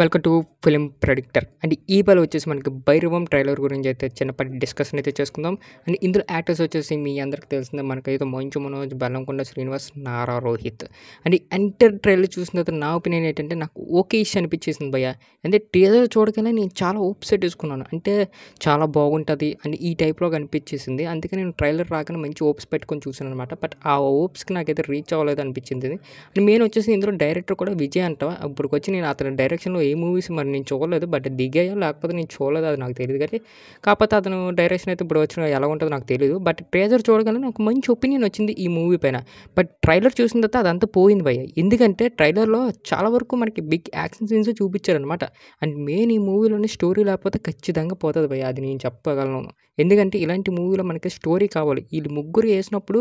Welcome to film predictor and ఈ పలు వచ్చేసి మనకి భైరవం ట్రైలర్ గురించి అయితే చిన్నప్పటి డిస్కషన్ అయితే చేసుకుందాం. అండ్ ఇందులో యాక్టర్స్ వచ్చేసి మీ అందరికి తెలిసిందే, మనకైతే Manchu Manoj, Bellamkonda Srinivas, Nara Rohit. And enter trailer చూసిన తర్వాత నా ఒపీనియన్ ఏంటంటే నాకు ఓకే ఇష్యూ అనిపించేసింది భయ్య. అంటే టీజర్ చూడగానే నేను చాలా హోప్స్ తీసుకున్నాను, అంటే చాలా బాగుంటుంది అని ఈ టైప్లో కనిపించేసింది. అందుకే నేను ట్రైలర్ రాగానే మంచి హోప్స్ పెట్టుకొని చూసాను అనమాట. బట్ ఆ హోప్స్కి నాకైతే రీచ్ అవ్వలేదు అనిపించింది. అండ్ మెయిన్ వచ్చేసి ఇందులో డైరెక్టర్ కూడా విజయ్ అంట. ఇప్పటికి వచ్చి నేను అతని డైరెక్షన్లో ఏ మూవీస్ మరి నేను చూడలేదు, బట్ దిగాయో లేకపోతే నేను చూడలేదు అది నాకు తెలియదు. కానీ కాకపోతే అతను డైరెక్షన్ అయితే ఇప్పుడు వచ్చిన ఎలా ఉంటుందో నాకు తెలియదు. బట్ ట్రేజర్ చూడగానే నాకు మంచి ఒపీనియన్ వచ్చింది ఈ మూవీ పైన. బట్ ట్రైలర్ చూసిన తర్వాత అదంతా పోయింది భయ్య. ఎందుకంటే ట్రైలర్లో చాలా వరకు మనకి బిగ్ యాక్షన్ సీన్స్ చూపించారనమాట. అండ్ మెయిన్ ఈ మూవీలోని స్టోరీ లేకపోతే ఖచ్చితంగా పోతుంది భయ్య, అది నేను చెప్పగలను. ఎందుకంటే ఇలాంటి మూవీలో మనకి స్టోరీ కావాలి. వీళ్ళు ముగ్గురు వేసినప్పుడు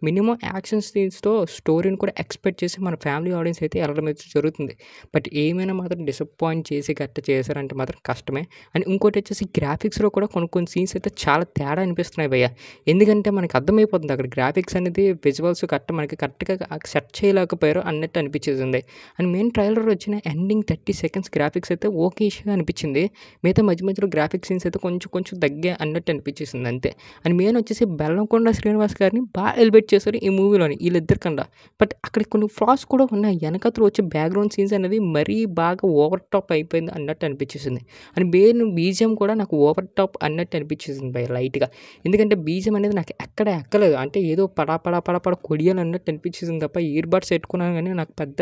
మినిమం యాక్షన్ సీన్స్తో స్టోరీని కూడా ఎక్స్పెక్ట్ చేసి మన ఫ్యామిలీ ఆడియన్స్ అయితే వెళ్ళడం అయితే జరుగుతుంది. బట్ ఏమైనా మాత్రం డిసప్పాయింట్ చేసి గట్ట చేశారంటే మాత్రం కష్టమే. అండ్ ఇంకోటి వచ్చేసి గ్రాఫిక్స్లో కూడా కొన్ని సీన్స్ అయితే చాలా తేడా అనిపిస్తున్నాయి భయ్య. ఎందుకంటే మనకి అర్థమైపోతుంది అక్కడ గ్రాఫిక్స్ అనేది విజువల్స్ మనకి కరెక్ట్గా సెట్ చేయలేకపోయారు అన్నట్టు అనిపించేసింది. అండ్ మెయిన్ ట్రైలర్ వచ్చిన ఎండింగ్ 30 seconds గ్రాఫిక్స్ అయితే ఓకే ఇష్యూగా అనిపించింది. మిగతా మధ్య మధ్యలో గ్రాఫిక్స్ సీన్స్ అయితే కొంచెం తగ్గే అన్నట్టు అనిపించేసింది అంతే. అండ్ మెయిన్ వచ్చేసి బెల్లంకొండ శ్రీనివాస్ గారిని బాగా ఎలివేట్ చేశారు ఈ మూవీలోని వీళ్ళిద్దరి కన్నా. బట్ అక్కడ కొన్ని ఫ్లాస్ కూడా ఉన్నాయి. వెనకతలు వచ్చే బ్యాక్గ్రౌండ్ సీన్స్ అనేది మరీ బాగా ఓవర్ టాప్ అయిపోయింది అన్నట్టు అనిపించేసింది. అండ్ మెయిన్ బీజిఎం కూడా నాకు ఓవర్ టాప్ అన్నట్టు అనిపించేసింది భయ లైట్గా. ఎందుకంటే బీజిఎం అనేది నాకు ఎక్కడ ఎక్కలేదు, అంటే ఏదో పడా కొడియాలి అన్నట్టు అనిపించేసింది తప్ప ఇయర్ బడ్స్ పెట్టుకున్నాను కానీ నాకు పెద్ద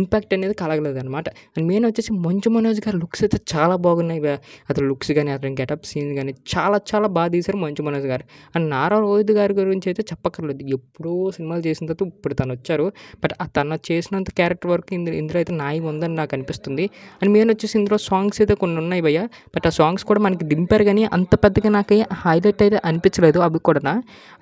ఇంపాక్ట్ అనేది కలగలేదు అనమాట. అండ్ మెయిన్ వచ్చేసి మంచు మనోజ్ గారి లుక్స్ అయితే చాలా బాగున్నాయి భయ. అతని లుక్స్ కానీ అతని గెటప్ సీన్స్ కానీ చాలా బాగా తీశారు మంచు మనోజ్ గారు. అండ్ నారా రోహిత్ గారి గురించి అయితే చెప్పక్కర్లేదు, ఎప్పుడో సినిమాలు చేసిన తర్వాత ఇప్పుడు తను వచ్చారు. బట్ తను చేసినంత క్యారెక్టర్ వరకు ఇందులో అయితే న్యాయం ఉందని నాకు అనిపిస్తుంది. అండ్ మెయిన్ వచ్చేసి ఇందులో సాంగ్స్ అయితే కొన్ని ఉన్నాయి భయ్య. బట్ ఆ సాంగ్స్ కూడా మనకి దింపారు కానీ అంత పెద్దగా నాకు హైలైట్ అయితే అనిపించలేదు అవి కూడా.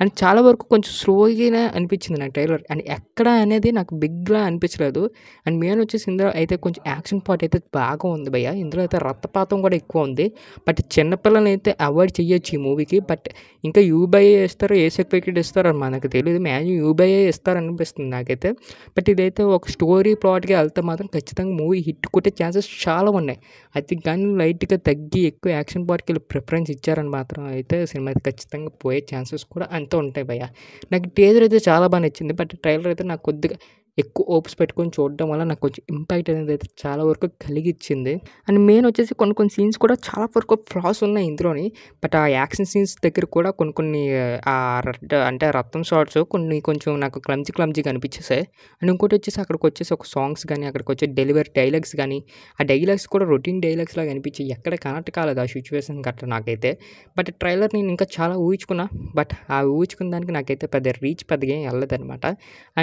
అండ్ చాలా వరకు కొంచెం స్లోగానే అనిపించింది నాకు ట్రైలర్. అండ్ ఎక్కడ అనేది నాకు బిగ్గా అనిపించలేదు. అండ్ మెయిన్ వచ్చేసి ఇందులో అయితే కొంచెం యాక్షన్ పార్ట్ అయితే బాగా ఉంది భయ్య. ఇందులో అయితే రక్తపాతం కూడా ఎక్కువ ఉంది. బట్ చిన్నపిల్లల్ని అయితే అవాయిడ్ చేయొచ్చు ఈ మూవీకి. బట్ ఇంకా యూబై ఇస్తారో ఏ సర్టిఫికేట్ ఇస్తారో మనకు తెలియదు, మ్యాక్సిమం యూబై ఇస్తారనిపిస్తుంది నాకైతే. బట్ ఇదైతే ఒక స్టోరీ ప్లాట్గా వెళ్తే మాత్రం ఖచ్చితంగా మూవీ హిట్ కొట్టే ఛాన్సెస్ చాలా ఉన్నాయి. అది కానీ లైట్గా తగ్గి ఎక్కువ యాక్షన్ పార్ట్కి వెళ్ళి ప్రిఫరెన్స్ ఇచ్చారని మాత్రం అయితే సినిమా అయితే ఖచ్చితంగా పోయే ఛాన్సెస్ కూడా అంతా ఉంటాయి భయ్య. నాకు టీజర్ అయితే చాలా బాగా నచ్చింది. బట్ ట్రైలర్ అయితే నాకు కొద్దిగా ఎక్కువ హోప్స్ పెట్టుకొని చూడడం వల్ల నాకు కొంచెం ఇంపాక్ట్ అనేది అయితే చాలా వరకు కలిగించింది. అండ్ మెయిన్ వచ్చేసి కొన్ని సీన్స్ కూడా చాలా వరకు ఫ్లాస్ ఉన్నాయి ఇందులోని. బట్ ఆ యాక్షన్ సీన్స్ దగ్గర కూడా కొన్ని అంటే రక్తం షార్ట్స్ కొంచెం నాకు క్లమ్జీగా అనిపించేసాయి. అండ్ ఇంకోటి వచ్చేసి అక్కడికి వచ్చేసి ఒక సాంగ్స్ కానీ అక్కడికి వచ్చే డెలివరీ డైలాగ్స్ కానీ ఆ డైలాగ్స్ కూడా రొటీన్ డైలాగ్స్ లాగా అనిపించి ఎక్కడ కనెక్ట్ కాలేదు ఆ సిచ్యువేషన్ గట్రా నాకైతే. బట్ ట్రైలర్ నేను ఇంకా చాలా ఊహించుకున్నా. బట్ ఆ ఊహించుకున్న దానికి నాకైతే పెద్దగా ఏం వెళ్ళదనమాట.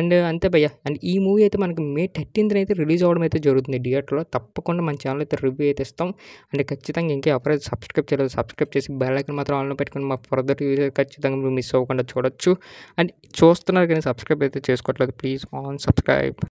అండ్ అంతే భయ్య. అండ్ ఈ మూవీ అయితే మనకి May 13th అయితే రిలీజ్ అవ్వడం అయితే జరుగుతుంది థియేటర్లో. తప్పకుండా మన ఛానల్ అయితే రివ్యూ అయితే ఇస్తాం. అండ్ ఖచ్చితంగా ఇంకా ఎవరైతే సబ్స్క్రైబ్ చేయలేదు సబ్స్క్రైబ్ చేసి బెల్ ఐకాన్ మాత్రం ఆన్లో పెట్టుకుని మా ఫర్దర్ రివ్యూ ఖచ్చితంగా మీరు మిస్ అవ్వకుండా చూడొచ్చు. అండ్ చూస్తున్నారు కానీ సబ్స్క్రైబ్ అయితే చేసుకోవట్లేదు, ప్లీజ్ ఆన్ సబ్స్క్రైబ్.